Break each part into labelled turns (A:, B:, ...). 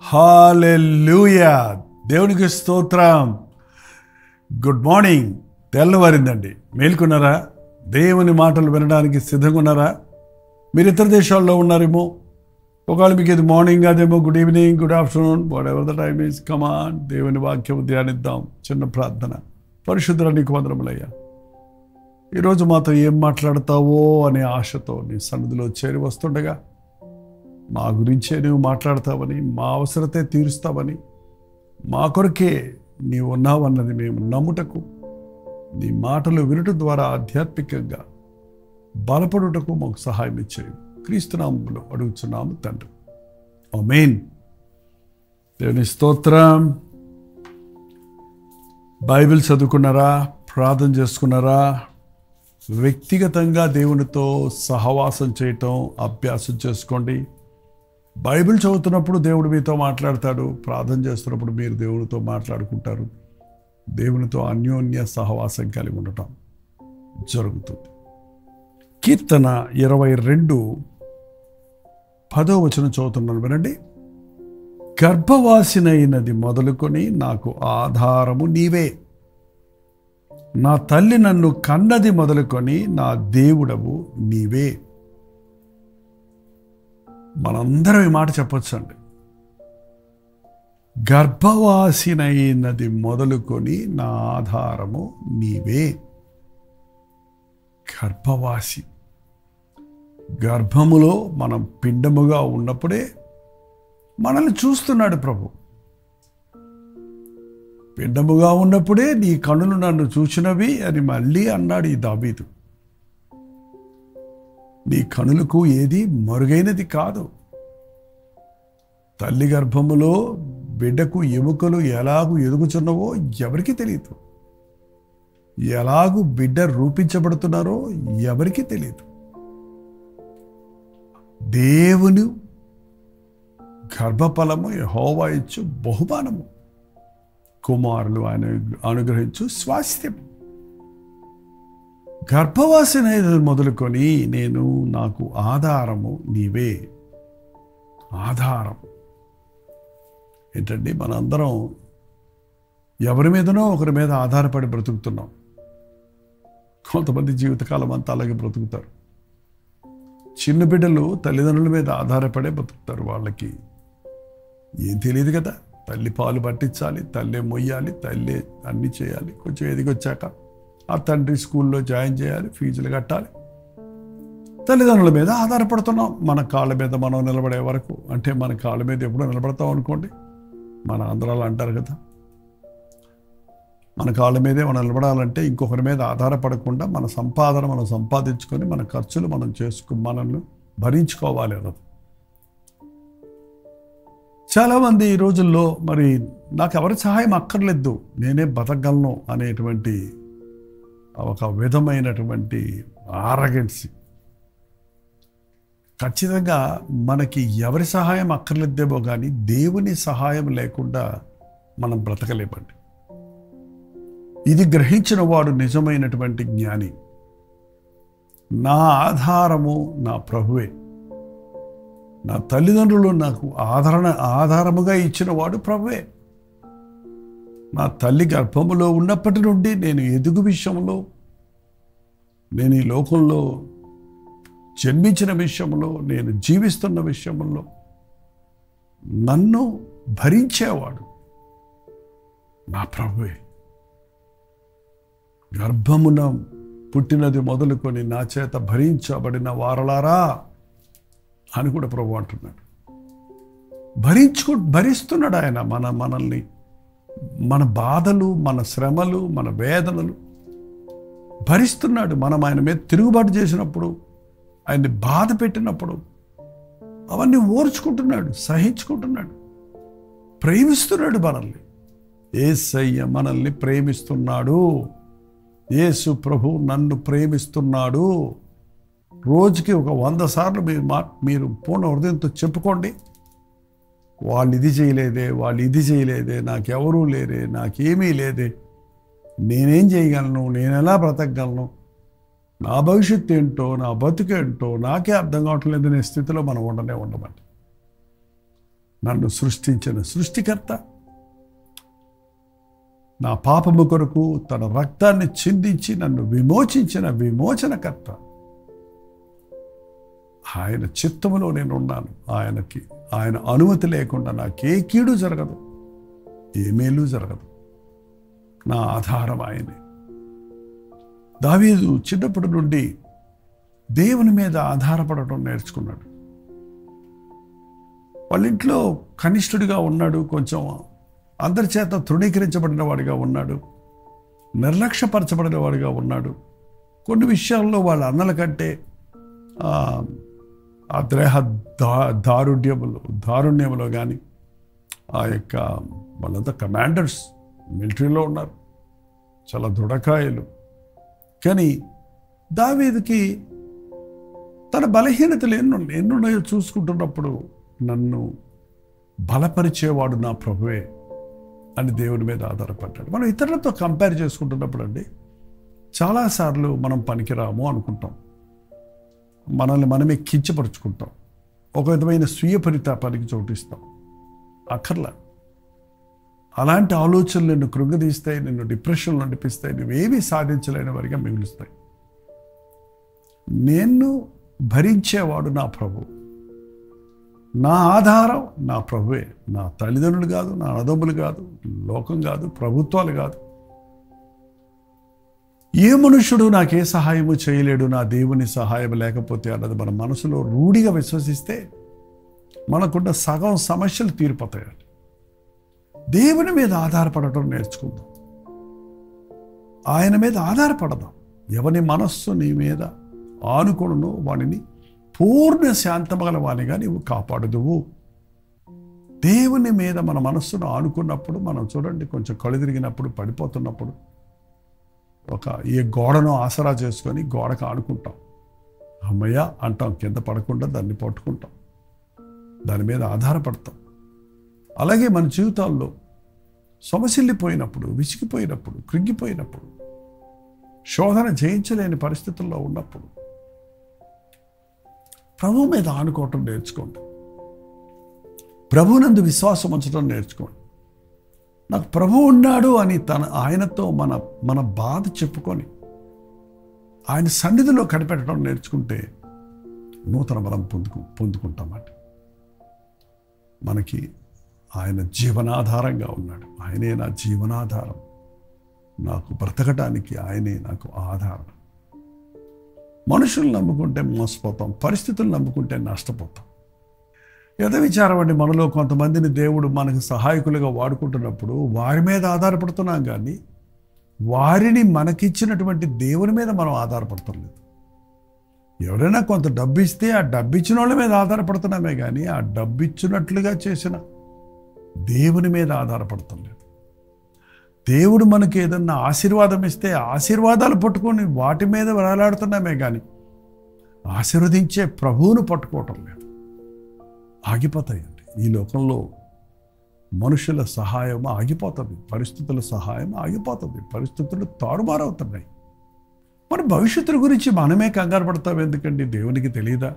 A: హల్లెలూయా, దేవునికి స్తోత్రం. Good morning. తెల్లవారిందండి, మేల్కొన్నారా? దేవుని మాటలు వినడానికి సిద్ధంగా ఉన్నారా? మీరు ఇతర దేశాల్లో ఉన్నారేమో, ఒకవేళ మీకు ఇది మార్నింగ్ అదేమో good evening, good afternoon, whatever the time is. Come on, దేవుని వాక్యం ధ్యానిద్దాం. చిన్న ప్రార్థన. పరిశుద్ధుల నీకు వందనములయ్యా, ఈరోజు మాతో ఏం మాట్లాడతావో అనే ఆశతో నీ సన్నిధిలో చేరి వస్తుండగా మా గురించే నువ్వు మాట్లాడతావని, మా అవసరతే తీరుస్తావని, మా కొరకే నీవు ఉన్నావన్నది మేము నమ్ముటకు, నీ మాటలు వినటం ద్వారా ఆధ్యాత్మికంగా బలపడుటకు మాకు సహాయం ఇచ్చేవి. క్రీస్తునామములో అడుగుచున్నాము తండ్రి, ఆమేన్. దేవుని స్తోత్రం. బైబిల్ చదువుకున్నారా? ప్రార్థన చేసుకున్నారా? వ్యక్తిగతంగా దేవునితో సహవాసం చేయటం అభ్యాసం చేసుకోండి. బైబిల్ చదువుతున్నప్పుడు దేవుడు మీతో మాట్లాడతాడు, ప్రార్థన చేస్తున్నప్పుడు మీరు దేవునితో మాట్లాడుకుంటారు. దేవునితో అన్యోన్య సహవాసం కలిగి ఉండటం జరుగుతుంది. కీర్తన 22:10 చదువుతున్నాను, వినండి. గర్భవాసినైనది మొదలుకొని నాకు ఆధారము నీవే, నా తల్లి నన్ను కన్నది మొదలుకొని నా దేవుడవు నీవే. మనందరం ఈ మాట చెప్పొచ్చండి. గర్భవాసినైనది మొదలుకొని నా ఆధారము నీవే. గర్భవాసి, గర్భములో మనం పిండముగా ఉన్నప్పుడే మనల్ని చూస్తున్నాడు ప్రభు. పిండముగా ఉన్నప్పుడే నీ కన్నులు నన్ను చూచినవి అని మళ్ళీ అన్నాడు ఈ దావీదు. నీ కనులకు ఏది మరుగైనది కాదు. తల్లి గర్భములో బిడ్డకు ఎముకలు ఎలాగూ ఎదుగుచున్నవో ఎవరికి తెలియదు, ఎలాగూ బిడ్డ రూపించబడుతున్నారో ఎవరికి తెలియదు. దేవుని గర్భఫలము యెహోవా ఇచ్చు బహుమానము, కుమారులు ఆయన అనుగ్రహించు స్వాస్థ్యం. గర్భవాసిన మొదలుకొని నేను నాకు ఆధారము నీవే. ఆధారం ఏంటండి? మనందరం ఎవరి మీదనో ఒకరి మీద ఆధారపడి బ్రతుకుతున్నాం. కొంతమంది జీవితకాలం అంతా అలాగే బ్రతుకుతారు. చిన్న బిడ్డలు తల్లిదండ్రుల మీద ఆధారపడే బ్రతుకుతారు. వాళ్ళకి ఏం తెలియదు కదా, తల్లి పాలు పట్టించాలి, తల్లే మొయ్యాలి, తల్లే అన్నీ చేయాలి. కొంచెం ఎదిగొచ్చాక ఆ తండ్రి స్కూల్లో జాయిన్ చేయాలి, ఫీజులు కట్టాలి. తల్లిదండ్రుల మీద ఆధారపడుతున్నాం మన కాళ్ళ మీద మనం నిలబడే వరకు. అంటే మన కాళ్ళ మీద ఎప్పుడో నిలబడతాం అనుకోండి. మన ఆంధ్రాలో అంటారు కదా, మన కాళ్ళ మీదే మనం నిలబడాలంటే ఇంకొకరి మీద ఆధారపడకుండా మన సంపాదన మనం సంపాదించుకొని మన ఖర్చులు మనం మనల్ని భరించుకోవాలి అన్నది. చాలామంది ఈ రోజుల్లో మరి నాకు ఎవరి సహాయం అక్కర్లేదు, నేనే బతకగలను అనేటువంటి ఒక విధమైనటువంటి ఆరగెన్సీ. ఖచ్చితంగా మనకి ఎవరి సహాయం అక్కర్లేదేమో కానీ దేవుని సహాయం లేకుండా మనం బ్రతకలేమండి. ఇది గ్రహించిన వాడు నిజమైనటువంటి జ్ఞాని. నా ఆధారము నా ప్రభువే. నా తల్లిదండ్రులు నాకు ఆధారముగా ఇచ్చిన వాడు ప్రభువే. నా తల్లి గర్భములో ఉన్నప్పటి నుండి నేను ఎదుగు విషయంలో, నేను ఈ లోకంలో జన్మించిన విషయంలో, నేను జీవిస్తున్న విషయంలో నన్ను భరించేవాడు నా ప్రభువే. గర్భమున పుట్టినది మొదలుకొని నా చేత భరించబడిన వారలారా అని కూడా ప్రభు అంటున్నాడు. భరిస్తున్నాడు ఆయన మనల్ని, మన బాధలు, మన శ్రమలు, మన వేదనలు భరిస్తున్నాడు. మనం ఆయన మీద తిరుగుబాటు చేసినప్పుడు, ఆయన్ని బాధ పెట్టినప్పుడు అవన్నీ ఓర్చుకుంటున్నాడు, సహించుకుంటున్నాడు, ప్రేమిస్తున్నాడు మనల్ని. యేసయ్య మనల్ని ప్రేమిస్తున్నాడు. యేసు ప్రభు నన్ను ప్రేమిస్తున్నాడు. రోజుకి ఒక 100 సార్లు మీరు పూర్ణ హృదయంతో చెప్పుకోండి. వాళ్ళు ఇది చేయలేదే, వాళ్ళు ఇది చేయలేదే, నాకెవరూ లేరే, నాకేమీ లేదే, నేనేం చేయగలను, నేను ఎలా బ్రతకగలను, నా భవిష్యత్తు ఏంటో, నా బతుకేంటో నాకే అర్థం కావట్లేదనే స్థితిలో మనం ఉండమండి. నన్ను సృష్టించిన సృష్టికర్త, నా పాపము కొరకు తన రక్తాన్ని చిందించి నన్ను విమోచించిన విమోచనకర్త. ఆయన చిత్తములో నేను ఉన్నాను. ఆయన అనుమతి లేకుండా నాకే కీడు జరగదు, ఏ మేలు జరగదు. నా ఆధారం ఆయనే. దావీదు చిన్నప్పటి నుండి దేవుని మీద ఆధారపడటం నేర్చుకున్నాడు. వాళ్ళ ఇంట్లో కనిష్ఠుడిగా ఉన్నాడు, కొంచెం అందరి చేత తృణీకరించబడిన వాడిగా ఉన్నాడు, నిర్లక్ష్యపరచబడిన వాడిగా ఉన్నాడు. కొన్ని విషయాల్లో వాళ్ళ అన్నల కంటే ఆ దేహ దారుణ్యములో కానీ ఆ యొక్క వాళ్ళంతా కమాండర్స్ మిలిటరీలో ఉన్నారు, చాలా దృఢకాయలు. కానీ దావీదుకి తన బలహీనతలు ఎన్నున్నాయో చూసుకుంటున్నప్పుడు నన్ను బలపరిచేవాడు నా ప్రభువే అని దేవుని మీద ఆధారపడ్డాడు. మనం ఇతరులతో కంపేర్ చేసుకుంటున్నప్పుడు అండి చాలాసార్లు మనం పనికిరాము అనుకుంటాం, మనల్ని మనమే కించపరుచుకుంటాం, ఒక విధమైన స్వీయ పరితాపానికి చోటిస్తాం. అక్కర్లా. అలాంటి ఆలోచనలు నిన్ను కృంగదీస్తాయి, నిన్ను డిప్రెషన్లో నడిపిస్తాయి, నువ్వేమీ సాధించలేని వారిగా మిగులుస్తాయి. నేను భరించేవాడు నా ప్రభు, నా ఆధారం నా ప్రభువే. నా తల్లిదండ్రులు కాదు, నా అన్నదమ్ములు కాదు, లోకం కాదు, ప్రభుత్వాలు కాదు. ఏ మనుష్యుడు నాకే సహాయము చేయలేడు, నా దేవుని సహాయం లేకపోతే అన్నది మన మనసులో రూఢిగా విశ్వసిస్తే మనకున్న సగం సమస్యలు తీరిపోతాయండి. దేవుని మీద ఆధారపడటం నేర్చుకుందాం, ఆయన మీద ఆధారపడదాం. ఎవని మనస్సు నీ మీద ఆనుకొనును వాడిని పూర్ణ శాంతమగల వానిగా నీవు కాపాడుదువు. దేవుని మీద మన మనస్సును ఆనుకున్నప్పుడు మనం చూడండి, కొంచెం కళ్ళు తిరిగినప్పుడు, పడిపోతున్నప్పుడు ఏ గోడను ఆసరా చేసుకొని గోడకు ఆనుకుంటాం, అమ్మయ్య అంటాం, కింద పడకుండా దాన్ని పట్టుకుంటాం, దాని మీద ఆధారపడతాం. అలాగే మన జీవితాల్లో సొమసిల్లిపోయినప్పుడు, విసిగిపోయినప్పుడు, కృంగిపోయినప్పుడు, శోధన జయించలేని పరిస్థితుల్లో ఉన్నప్పుడు ప్రభు మీద ఆనుకోవటం నేర్చుకోండి. ప్రభునందు విశ్వాసం ఉంచడం నేర్చుకోండి. నాకు ప్రభు ఉన్నాడు అని ఆయనతో మన బాధ చెప్పుకొని ఆయన సన్నిధిలో కనిపెట్టడం నేర్చుకుంటే నూతన బలం పొందుకుంటామండి. మనకి ఆయన జీవనాధారంగా ఉన్నాడు. ఆయనే నా జీవనాధారం, నాకు బ్రతకటానికి ఆయనే నాకు ఆధారం. మనుషులు నమ్ముకుంటే మోసపోతాం, పరిస్థితులు నమ్ముకుంటే నష్టపోతాం. విచారం అండి, మనలో కొంతమందిని దేవుడు మనకు సహాయకులుగా వాడుకుంటున్నప్పుడు వారి మీద ఆధారపడుతున్నాం, కానీ వారిని మనకిచ్చినటువంటి దేవుని మీద మనం ఆధారపడటం లేదు. ఎవరైనా కొంత డబ్బు ఇస్తే ఆ డబ్బు ఇచ్చిన వాళ్ళ మీద ఆధారపడుతున్నామే కానీ ఆ డబ్బు ఇచ్చినట్లుగా చేసిన దేవుని మీద ఆధారపడటం లేదు. దేవుడు మనకి ఏదన్నా ఆశీర్వాదం ఇస్తే ఆశీర్వాదాలు పట్టుకొని వాటి మీద వేలాడుతున్నామే కానీ ఆశీర్వదించే ప్రభువును పట్టుకోవటం లేదు. ఆగిపోతాయండి. ఈ లోకంలో మనుషుల సహాయం ఆగిపోతుంది, పరిస్థితుల సహాయం ఆగిపోతుంది, పరిస్థితులు తారుమారవుతున్నాయి. మన భవిష్యత్తు గురించి మనమే కంగారు పడతాం ఎందుకండి? దేవునికి తెలియదా?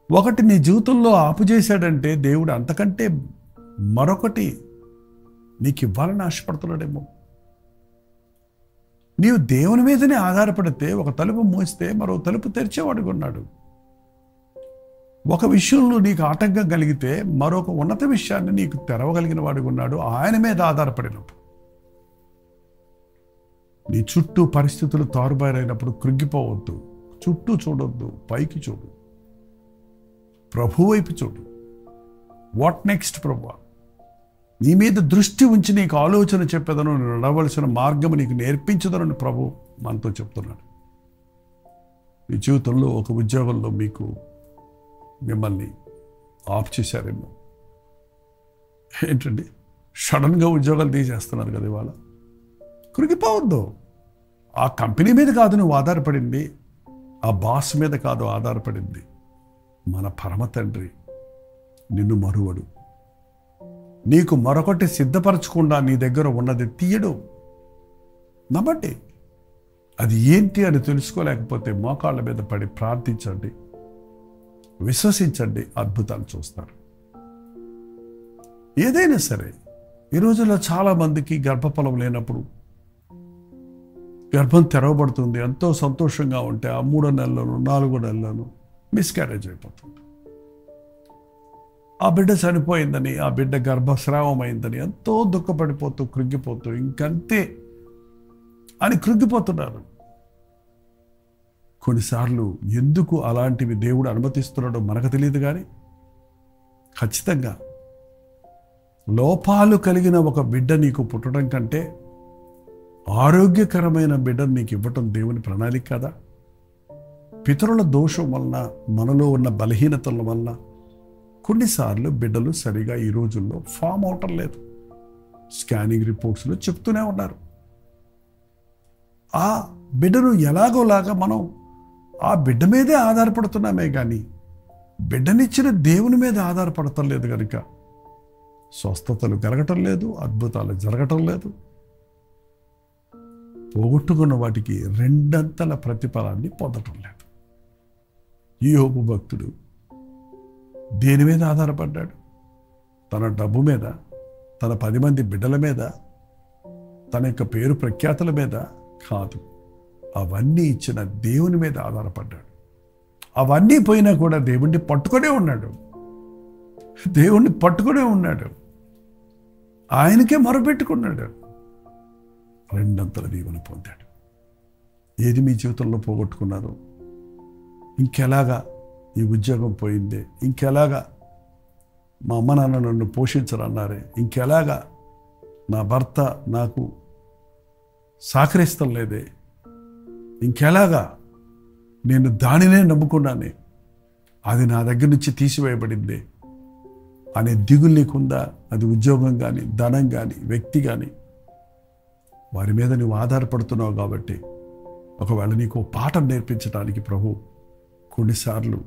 A: ఒకటి నీ జీవితంలో ఆపు చేశాడంటే దేవుడు అంతకంటే మరొకటి నీకు ఇవ్వాలని ఆశపడుతున్నాడేమో. నీవు దేవుని మీదనే ఆధారపడితే ఒక తలుపు మూస్తే మరో తలుపు తెరిచేవాడుగా ఉన్నాడు. ఒక విషయంలో నీకు ఆటంకం కలిగితే మరొక ఉన్నత విషయాన్ని నీకు తెరవగలిగిన వాడుగా ఉన్నాడు. ఆయన మీద ఆధారపడినప్పుడు నీ చుట్టూ పరిస్థితులు తారుబారైనప్పుడు కృంగిపోవద్దు. చుట్టూ చూడొద్దు, పైకి చూడు, ప్రభు వైపు చూడు. వాట్ నెక్స్ట్ ప్రభు? నీ మీద దృష్టి ఉంచి నీకు ఆలోచన చెప్పేదను, నడవలసిన మార్గము నీకు నేర్పించదనని ప్రభు మనతో చెప్తున్నాడు. మీ జీవితంలో ఒక ఉద్యోగంలో మిమ్మల్ని ఆఫ్ చేశారేమో. ఏంటండి, సడన్గా ఉద్యోగాలు తీసేస్తున్నారు కదా ఇవాళ. కృంగిపోవద్దు. ఆ కంపెనీ మీద కాదు నువ్వు ఆధారపడింది, ఆ బాస్ మీద కాదు ఆధారపడింది. మన పరమ తండ్రి నిన్ను మరువడు. నీకు మరొకటి సిద్ధపరచకుండా నీ దగ్గర ఉన్నది తీయడు. నమ్మండి. అది ఏంటి అని తెలుసుకోలేకపోతే మోకాళ్ళ మీద పడి ప్రార్థించండి, విశ్వసించండి, అద్భుతాలు చూస్తారు. ఏదైనా సరే ఈ రోజుల్లో చాలామందికి గర్భఫలం లేనప్పుడు గర్భం తెరవబడుతుంది, ఎంతో సంతోషంగా ఉంటే ఆ 3 నెలలను 4 నెలలను మిస్క్యారేజ్ అయిపోతుంది. ఆ బిడ్డ చనిపోయిందని, ఆ బిడ్డ గర్భస్రావమైందని ఎంతో దుఃఖపడిపోతూ కృంగిపోతూ ఇంకంతే అని కృంగిపోతున్నారు. కొన్నిసార్లు ఎందుకు అలాంటివి దేవుడు అనుమతిస్తున్నాడో మనకు తెలియదు, కానీ ఖచ్చితంగా లోపాలు కలిగిన ఒక బిడ్డ నీకు పుట్టడం కంటే ఆరోగ్యకరమైన బిడ్డను నీకు ఇవ్వటం దేవుని ప్రణాళిక కదా. పితరుల దోషం వలన, మనలో ఉన్న బలహీనతల వలన కొన్నిసార్లు బిడ్డలు సరిగా ఈ రోజుల్లో ఫామ్ అవటం లేదు. స్కానింగ్ రిపోర్ట్స్లో చెప్తూనే ఉన్నారు. ఆ బిడ్డను ఎలాగోలాగా మనం ఆ బిడ్డ మీదే ఆధారపడుతున్నామే కానీ బిడ్డనిచ్చిన దేవుని మీద ఆధారపడటం లేదు. కనుక స్వస్థతలు కలగటం లేదు, అద్భుతాలు జరగటం లేదు. పోగొట్టుకున్న వాటికి 2 అంతల ప్రతిఫలాన్ని పొందటం లేదు. యోబు భక్తుడు దేని మీద ఆధారపడ్డాడు? తన డబ్బు మీద, తన 10 మంది బిడ్డల మీద, తన యొక్క పేరు ప్రఖ్యాతుల మీద కాదు. అవన్నీ ఇచ్చిన దేవుని మీద ఆధారపడ్డాడు. అవన్నీ పోయినా కూడా దేవుణ్ణి పట్టుకునే ఉన్నాడు. దేవుణ్ణి పట్టుకునే ఉన్నాడు. ఆయనకే మొరపెట్టుకున్నాడు. 2 అంతల దీవెన పొందాడు. ఏది మీ జీవితంలో పోగొట్టుకున్నారు? ఇంకెలాగా ఈ ఉద్యోగం పోయిందే, ఇంకెలాగా మా అమ్మ నాన్న నన్ను పోషించరన్నారే, ఇంకెలాగా నా భర్త నాకు సహకరిస్తం లేదే, ఇంకెలాగా నేను దానినే నమ్ముకున్నానే, అది నా దగ్గర నుంచి తీసివేయబడిందే అనే దిగులు నీకుందా? అది ఉద్యోగం కానీ, ధనం కానీ, వ్యక్తి కానీ, వారి మీద నువ్వు ఆధారపడుతున్నావు. కాబట్టి ఒకవేళ నీకు పాఠం నేర్పించడానికి ప్రభు కొన్నిసార్లు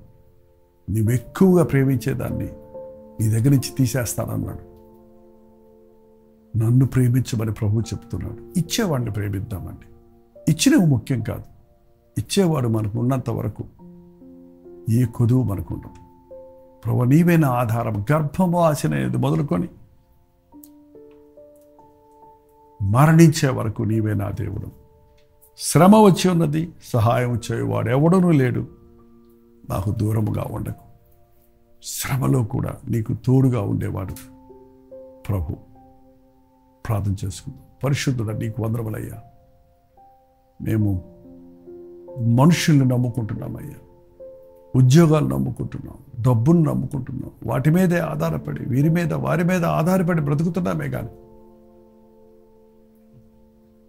A: నువ్వు ఎక్కువగా ప్రేమించేదాన్ని నీ దగ్గర నుంచి తీసేస్తానన్నాడు. నన్ను ప్రేమించమని ప్రభు చెప్తున్నాడు. ఇచ్చేవాడిని ప్రేమిద్దామండి. ఇచ్చినవి ముఖ్యం కాదు, ఇచ్చేవాడు మనకు ఉన్నంత వరకు ఏ కొదువు మనకు ఉండదు. ప్రభు నీవే నా ఆధారం. గర్భము ఆశనేది మొదలుకొని మరణించే వరకు నీవే నా దేవుడు. శ్రమ వచ్చి ఉన్నది, సహాయం చేయవాడు ఎవడనూ లేడు. నాకు దూరముగా ఉండకు. శ్రమలో కూడా నీకు తోడుగా ఉండేవాడు ప్రభు. ప్రార్థన చేసుకుందాం. పరిశుద్ధుడా, నీకు వందనములయ్యా. మేము మనుషుల్ని నమ్ముకుంటున్నామయ్యా, ఉద్యోగాలు నమ్ముకుంటున్నాం, డబ్బును నమ్ముకుంటున్నాం, వాటి మీదే ఆధారపడి, వీరి మీద వారి మీద ఆధారపడి బ్రతుకుతున్నామే కానీ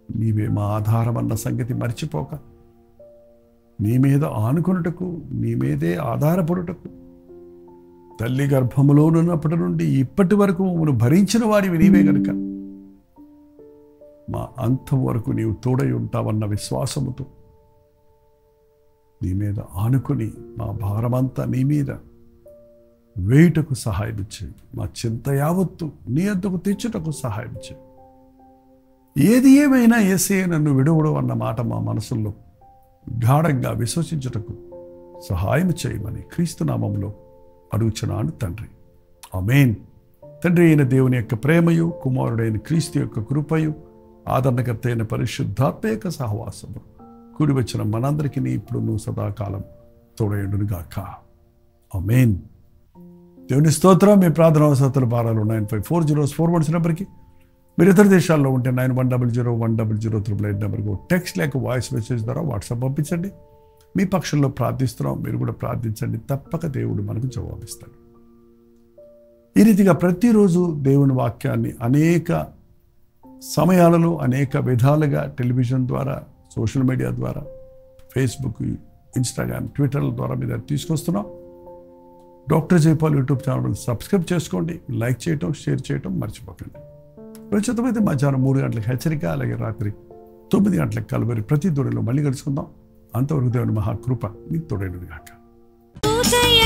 A: నీవే మా ఆధారం అన్న సంగతి మర్చిపోక నీ మీద ఆనుకొనుటకు, నీ మీదే ఆధారపడుటకు, తల్లి గర్భములోనున్నప్పటి నుండి ఇప్పటి వరకు మమ్మల్ని భరించిన వాడివి నీవే గనుక మా అంతం వరకు నీవు తోడై ఉంటావన్న విశ్వాసముతో నీ మీద ఆనుకొని మా భారమంతా నీ మీద వేయుటకు సహాయం చేయి. మా చింత యావత్తు నీ వద్దకు తెచ్చుటకు సహాయం చేయి. ఏది ఏమైనా యేసయ్య నన్ను విడువడు అన్న మాట మా మనసుల్లో గాఢంగా విశ్వసించుటకు సహాయం చేయమని క్రీస్తు నామములో అడుగుచున్నాను తండ్రి. ఆమేన్. తండ్రి అయిన దేవుని యొక్క ప్రేమయు, కుమారుడైన క్రీస్తు యొక్క కృపయు, ఆదరణకర్త అయిన పరిశుద్ధాత్మ యొక్క సహవాసము కూడి వచ్చిన మనందరికీ ఇప్పుడు నువ్వు సదాకాలం తోడయుడునుగాక. ఆమేన్. దేవుని స్తోత్రం. మీ ప్రార్థన అవసరాల భారాలు 954041 నెంబర్కి, మీరు ఇతర దేశాల్లో ఉంటే 91001008 నెంబర్కు టెక్స్ట్ లేక వాయిస్ మెసేజ్ ద్వారా వాట్సాప్ పంపించండి. మీ పక్షంలో ప్రార్థిస్తున్నాం, మీరు కూడా ప్రార్థించండి. తప్పక దేవుడు మనకు జవాబిస్తాడు. ఈ రీతిగా ప్రతిరోజు దేవుని వాక్యాన్ని అనేక సమయాలలో అనేక విధాలుగా టెలివిజన్ ద్వారా, సోషల్ మీడియా ద్వారా, ఫేస్బుక్, ఇన్స్టాగ్రామ్, ట్విట్టర్ల ద్వారా మీద తీసుకొస్తున్నాం. Doctor Jaipal YouTube channel subscribe చేసుకోండి. లైక్ చేయటం, షేర్ చేయటం మర్చిపోకండి. ప్రస్తుతమైతే మధ్యాహ్నం 3 గంటలకు హెచ్చరిక, అలాగే రాత్రి 9 గంటలకు కలువరి ప్రతి దూరంలో మళ్ళీ కలుసుకుందాం. అంతవరకు దేవుని మహాకృప మీకు తోడైనది గాక.
B: ఉదయ